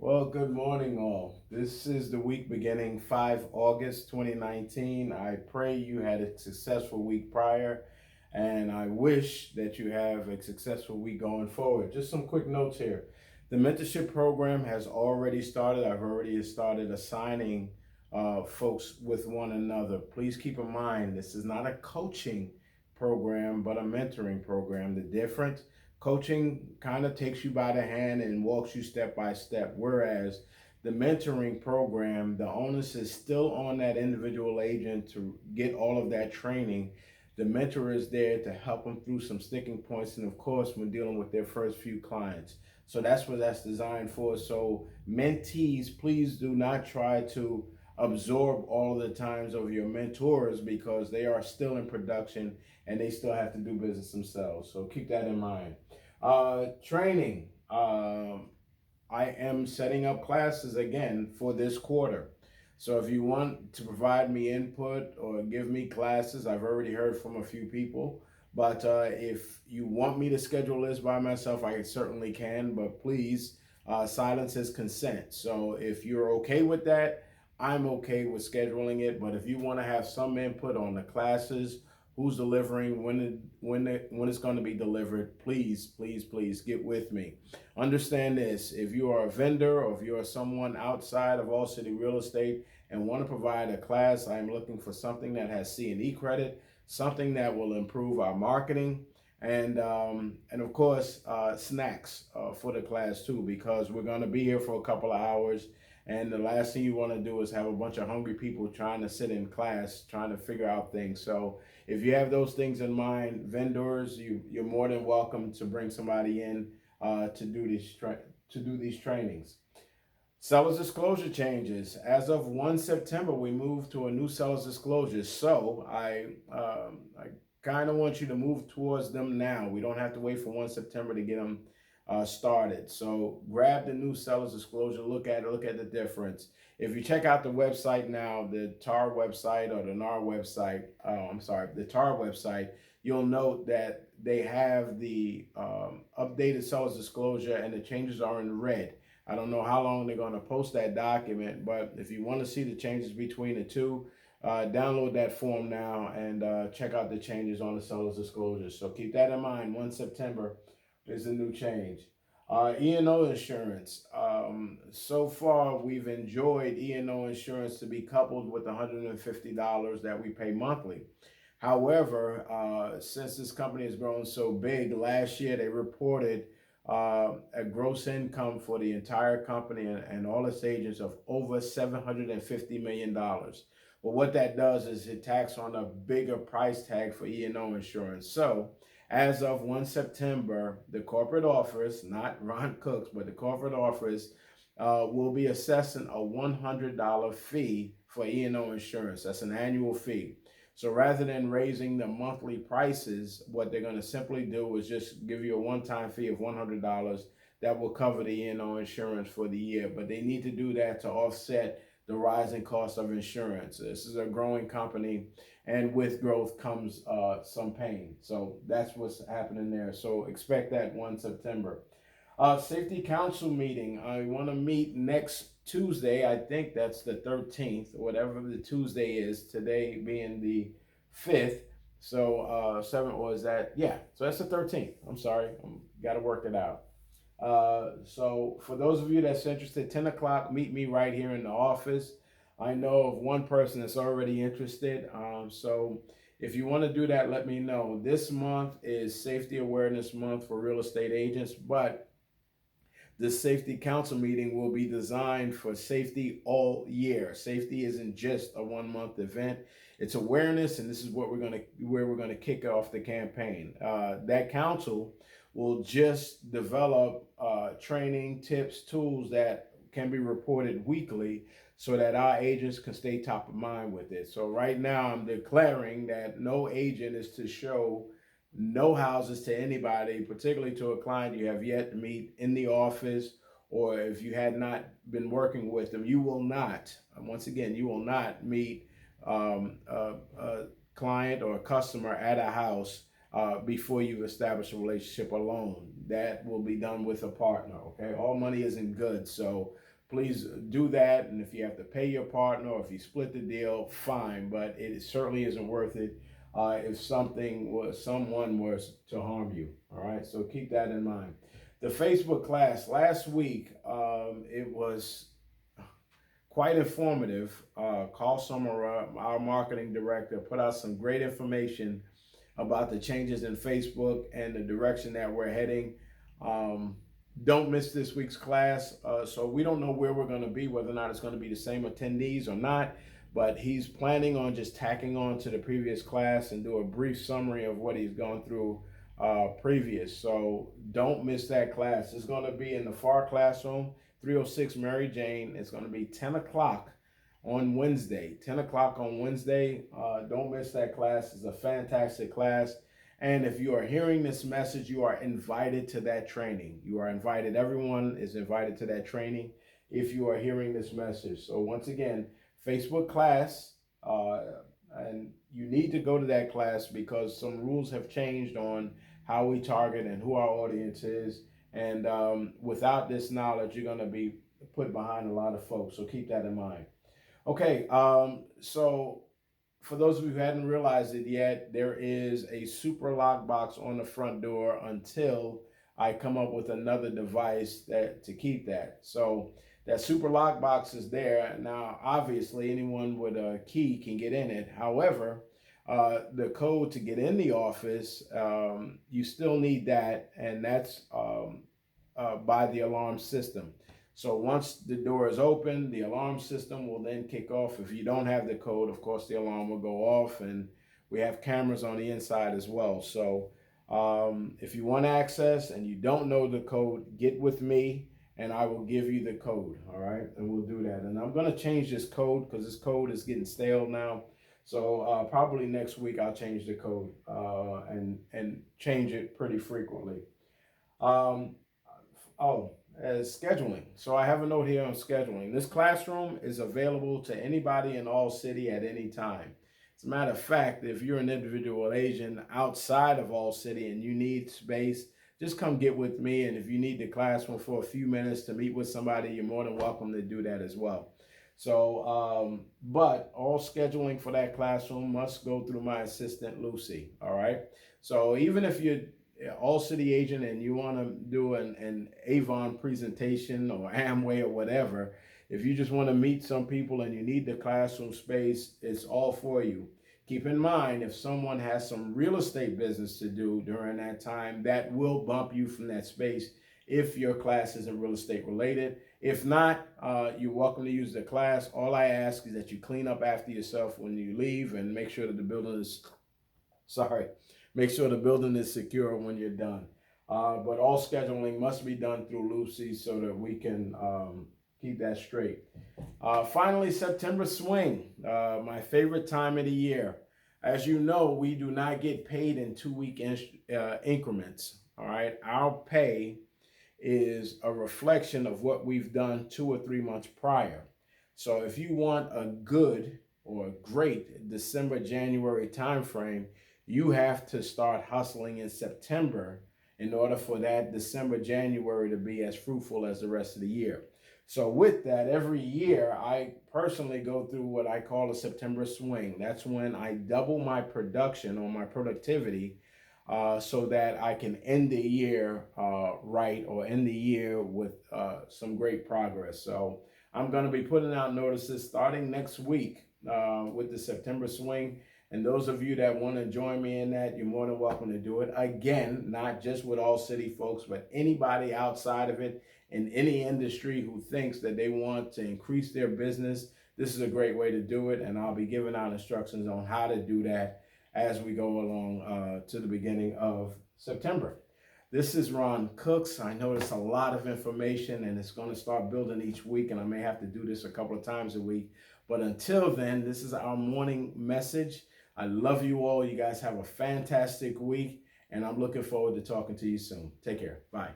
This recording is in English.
Well, good morning, all. This is the week beginning 5 August 2019. I pray you had a successful week prior, and I wish that you have a successful week going forward. Just some quick notes here. The mentorship program has already started. I've already started assigning folks with one another. Please keep in mind, this is not a coaching program, but a mentoring program. The difference coaching kind of takes you by the hand and walks you step by step, whereas the mentoring program, the onus is still on that individual agent to get all of that training. The mentor is there to help them through some sticking points, and of course, when dealing with their first few clients. So that's what that's designed for. So, mentees, please do not try to absorb all of the times of your mentors because they are still in production and they still have to do business themselves. So, keep that in mind. Training. I am setting up classes again for this quarter. So if you want to provide me input or give me classes, I've already heard from a few people. But if you want me to schedule this by myself, I certainly can. But please, silence is consent. So if you're okay with that, I'm okay with scheduling it. But if you want to have some input on the classes, who's delivering, when it's going to be delivered, please get with me. Understand this: if you are a vendor or if you are someone outside of All City Real Estate and want to provide a class, I am looking for something that has C&E credit, something that will improve our marketing, and of course snacks for the class too, because we're going to be here for a couple of hours. And the last thing you want to do is have a bunch of hungry people trying to sit in class, trying to figure out things. So if you have those things in mind, vendors, you're more than welcome to bring somebody in to do these trainings. Sellers disclosure changes. As of 1 September, we moved to a new sellers disclosure. So I kind of want you to move towards them now. We don't have to wait for 1 September to get them started. So grab the new sellers disclosure, look at the difference. If you check out the website now, the TAR website or the NAR website, the TAR website, you'll note that they have the updated sellers disclosure and the changes are in red. I don't know how long they're going to post that document, but if you want to see the changes between the two, download that form now and check out the changes on the seller's disclosure. So keep that in mind. 1 September is a new change. E&O insurance. So far, we've enjoyed E&O insurance to be coupled with $150 that we pay monthly. However, since this company has grown so big, last year they reported a gross income for the entire company and all its agents of over $750 million. Well, what that does is it tacks on a bigger price tag for E&O insurance. So as of 1 September, the corporate office, not Ron Cook's, but the corporate office will be assessing a $100 fee for E&O insurance. That's an annual fee. So rather than raising the monthly prices, what they're going to simply do is just give you a one-time fee of $100 that will cover the E&O insurance for the year. But they need to do that to offset the rising cost of insurance. This is a growing company, and with growth comes some pain. So that's what's happening there. So expect that 1 September. Safety Council meeting. I want to meet next Tuesday. I think that's the 13th, whatever the Tuesday is, today being the 5th. So 7th was that? Yeah, so that's the 13th. I'm sorry. Got to work it out. So for those of you that's interested, 10 o'clock, meet me right here in the office. I know of one person that's already interested. So if you want to do that, let me know. This month is Safety Awareness Month for real estate agents, but this safety council meeting will be designed for safety all year. Safety isn't just a 1 month event. It's awareness, and this is where we're gonna kick off the campaign. That council will just develop training, tips, tools that can be reported weekly so that our agents can stay top of mind with it. So right now I'm declaring that no agent is to show no houses to anybody, particularly to a client you have yet to meet in the office, or if you had not been working with them, you will not, once again, you will not meet a client or a customer at a house before you've established a relationship alone. That will be done with a partner, okay? All money isn't good, so please do that. And if you have to pay your partner or if you split the deal, fine. But it certainly isn't worth it if someone was to harm you. All right, so keep that in mind. The Facebook class last week, it was quite informative. Carl Summerer, our marketing director, put out some great information about the changes in Facebook and the direction that we're heading. Don't miss this week's class. So we don't know where we're going to be, whether or not it's going to be the same attendees or not, but he's planning on just tacking on to the previous class and do a brief summary of what he's gone through previous. So don't miss that class. It's going to be in the FAR classroom, 306 Mary Jane. It's going to be 10 o'clock on Wednesday. 10 o'clock on Wednesday. Don't miss that class. It's a fantastic class. And if you are hearing this message, you are invited to that training. You are invited. Everyone is invited to that training if you are hearing this message. So once again, Facebook class, and you need to go to that class because some rules have changed on how we target and who our audience is. And without this knowledge, you're going to be put behind a lot of folks. So keep that in mind. Okay, so for those of you who hadn't realized it yet, there is a super lock box on the front door until I come up with another device to keep that. So that super lock box is there. Now, obviously, anyone with a key can get in it. However, the code to get in the office, you still need that, and that's by the alarm system. So once the door is open, the alarm system will then kick off. If you don't have the code, of course, the alarm will go off, and we have cameras on the inside as well. So if you want access and you don't know the code, get with me and I will give you the code. All right, and we'll do that. And I'm going to change this code because this code is getting stale now. So probably next week I'll change the code and change it pretty frequently. Scheduling. So I have a note here on scheduling. This classroom is available to anybody in All City at any time. As a matter of fact, if you're an individual agent outside of All City and you need space, just come get with me. And if you need the classroom for a few minutes to meet with somebody, you're more than welcome to do that as well. So, but all scheduling for that classroom must go through my assistant, Lucy. All right. So even if you're All City agent and you want to do an Avon presentation or Amway or whatever, if you just want to meet some people and you need the classroom space, it's all for you. Keep in mind, if someone has some real estate business to do during that time, that will bump you from that space if your class isn't real estate related. If not, you're welcome to use the class. All I ask is that you clean up after yourself when you leave and make sure that the building is, make sure the building is secure when you're done. But all scheduling must be done through Lucy so that we can keep that straight. Finally, September swing, my favorite time of the year. As you know, we do not get paid in 2-week increments. All right, our pay is a reflection of what we've done 2 or 3 months prior. So if you want a good or a great December, January timeframe, you have to start hustling in September in order for that December, January to be as fruitful as the rest of the year. So with that, every year, I personally go through what I call a September swing. That's when I double my production or my productivity so that I can end the year right, or end the year with some great progress. So I'm going to be putting out notices starting next week with the September swing. And those of you that want to join me in that, you're more than welcome to do it. Again, not just with All City folks, but anybody outside of it in any industry who thinks that they want to increase their business. This is a great way to do it. And I'll be giving out instructions on how to do that as we go along to the beginning of September. This is Ron Cooks. I know it's a lot of information and it's going to start building each week, and I may have to do this a couple of times a week. But until then, this is our morning message. I love you all. You guys have a fantastic week, and I'm looking forward to talking to you soon. Take care. Bye.